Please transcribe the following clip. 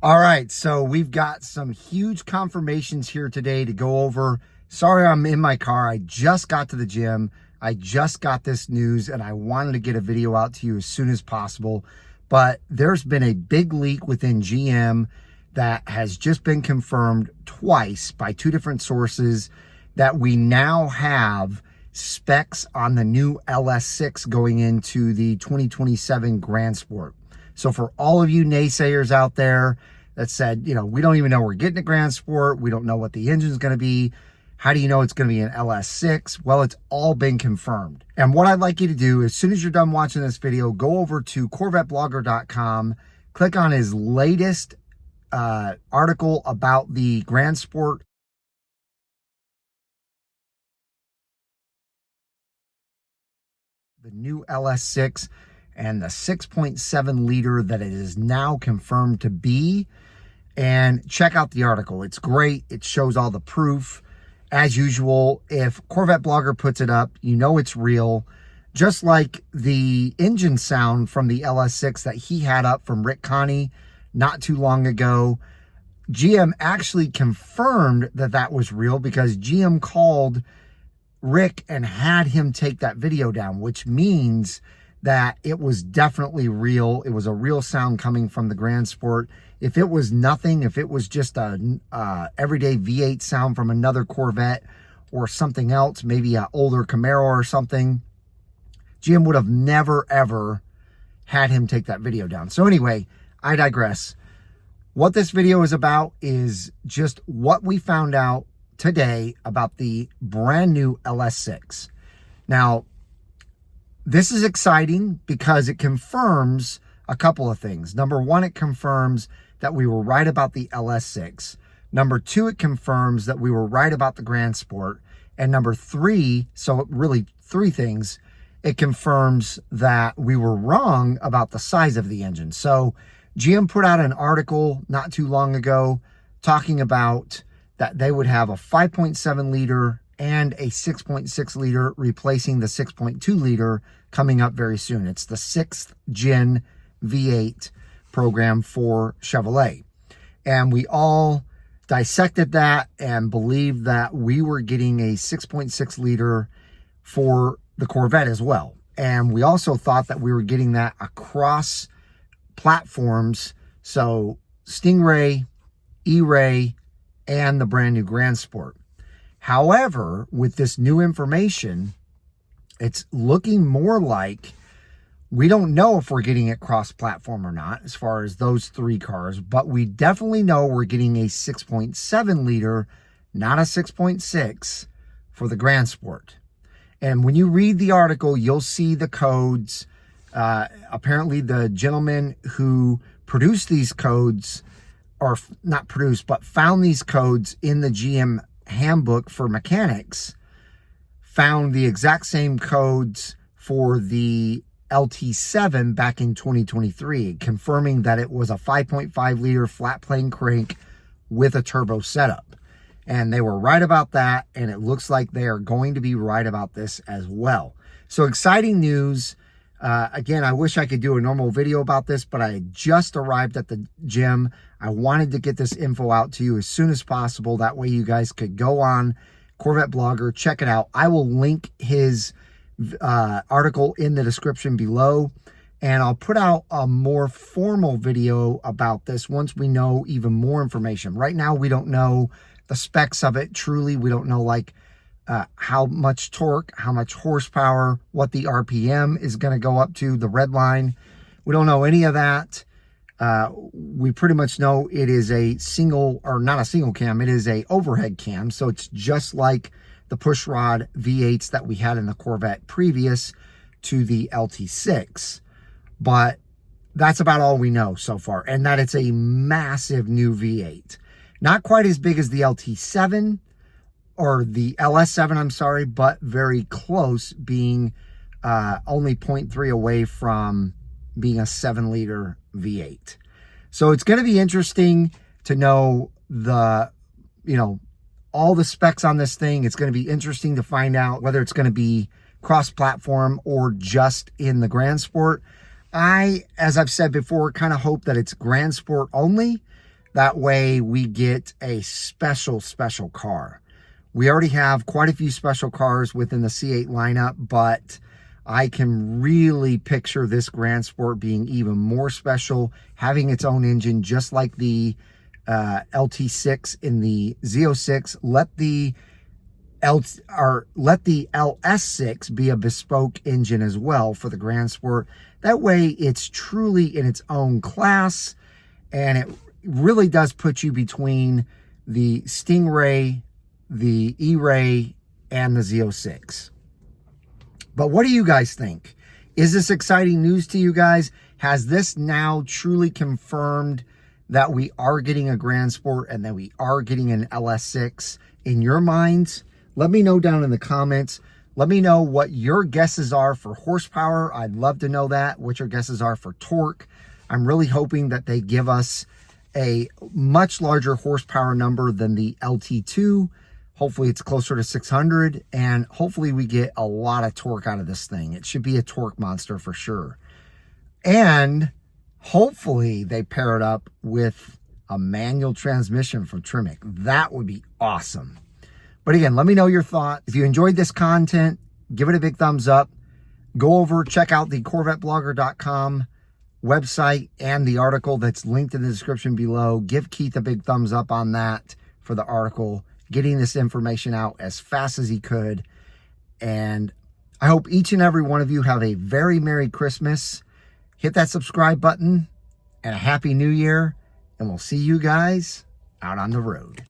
All right, so we've got some huge confirmations here today to go over. Sorry, I'm in my car. I just got to the gym. I just got this news and I wanted to get a video out to you as soon as possible. But there's been a big leak within GM that has just been confirmed twice by two different sources that we now have specs on the new LS6 going into the 2027 Grand Sport. So for all of you naysayers out there that said, you know, we don't even know we're getting a Grand Sport, we don't know what the engine is going to be, how do you know it's going to be an LS6? Well, it's all been confirmed. And what I'd like you to do, as soon as you're done watching this video, go over to CorvetteBlogger.com, click on his latest article about the Grand Sport. The new LS6 and the 6.7 liter that it is now confirmed to be, and check out the article. It's great. It shows all the proof. As usual, if Corvette Blogger puts it up, you know it's real. Just like the engine sound from the LS6 that he had up from Rick Connie not too long ago, GM actually confirmed that that was real because GM called Rick and had him take that video down, which means that it was definitely real. It was a real sound coming from the Grand Sport. If it was nothing, if it was just a everyday V8 sound from another Corvette or something else, maybe an older Camaro or something, GM would have never, ever had him take that video down. So anyway, I digress. What this video is about is just what we found out today about the brand new LS6. Now, this is exciting because it confirms a couple of things. Number one, it confirms that we were right about the LS6. Number two, it confirms that we were right about the Grand Sport. And number three, so really three things, it confirms that we were wrong about the size of the engine. So GM put out an article not too long ago talking about that they would have a 5.7 liter and a 6.6 liter replacing the 6.2 liter coming up very soon. It's the 6th gen V8 program for Chevrolet. And we all dissected that and believed that we were getting a 6.6 liter for the Corvette as well. And we also thought that we were getting that across platforms. So Stingray, E-Ray, and the brand new Grand Sport. However, with this new information, it's looking more like we don't know if we're getting it cross-platform or not as far as those three cars, but we definitely know we're getting a 6.7 liter, not a 6.6 for the Grand Sport. And when you read the article, you'll see the codes. Apparently, the gentleman who produced these codes, or not produced, but found these codes in the GM handbook for mechanics, found the exact same codes for the LT7 back in 2023, confirming that it was a 5.5 liter flat plane crank with a turbo setup. And they were right about that, and it looks like they are going to be right about this as well. So exciting news. Again, I wish I could do a normal video about this, but I had just arrived at the gym. I wanted to get this info out to you as soon as possible. That way you guys could go on Corvette Blogger, check it out. I will link his article in the description below, and I'll put out a more formal video about this once we know even more information. Right now, we don't know the specs of it. Truly, we don't know like how much torque, how much horsepower, what the RPM is going to go up to, the red line. We don't know any of that. We pretty much know it is a single, or not a single cam, it is a overhead cam. So it's just like the pushrod V8s that we had in the Corvette previous to the LT6. But that's about all we know so far. And that it's a massive new V8. Not quite as big as the LT7, or the LS7, I'm sorry, but very close, being only 0.3 away from being a 7 liter V8. So it's going to be interesting to know the, you know, all the specs on this thing. It's going to be interesting to find out whether it's going to be cross-platform or just in the Grand Sport. I, as I've said before, kind of hope that it's Grand Sport only, That way we get a special car. We already have quite a few special cars within the C8 lineup, but I can really picture this Grand Sport being even more special, having its own engine, just like the LT6 in the Z06. Let the LS6 be a bespoke engine as well for the Grand Sport. That way it's truly in its own class, and it really does put you between the Stingray, the E-Ray, and the Z06. But what do you guys think? Is this exciting news to you guys? Has this now truly confirmed that we are getting a Grand Sport and that we are getting an LS6 in your minds? Let me know down in the comments. Let me know what your guesses are for horsepower. I'd love to know that, what your guesses are for torque. I'm really hoping that they give us a much larger horsepower number than the LT2. Hopefully it's closer to 600, and hopefully we get a lot of torque out of this thing. It should be a torque monster for sure. And hopefully they pair it up with a manual transmission from Tremec. That would be awesome. But again, let me know your thoughts. If you enjoyed this content, give it a big thumbs up. Go over, check out the CorvetteBlogger.com website and the article that's linked in the description below. Give Keith a big thumbs up on that for the article, getting this information out as fast as he could. And I hope each and every one of you have a very Merry Christmas. Hit that subscribe button and a Happy New Year. And we'll see you guys out on the road.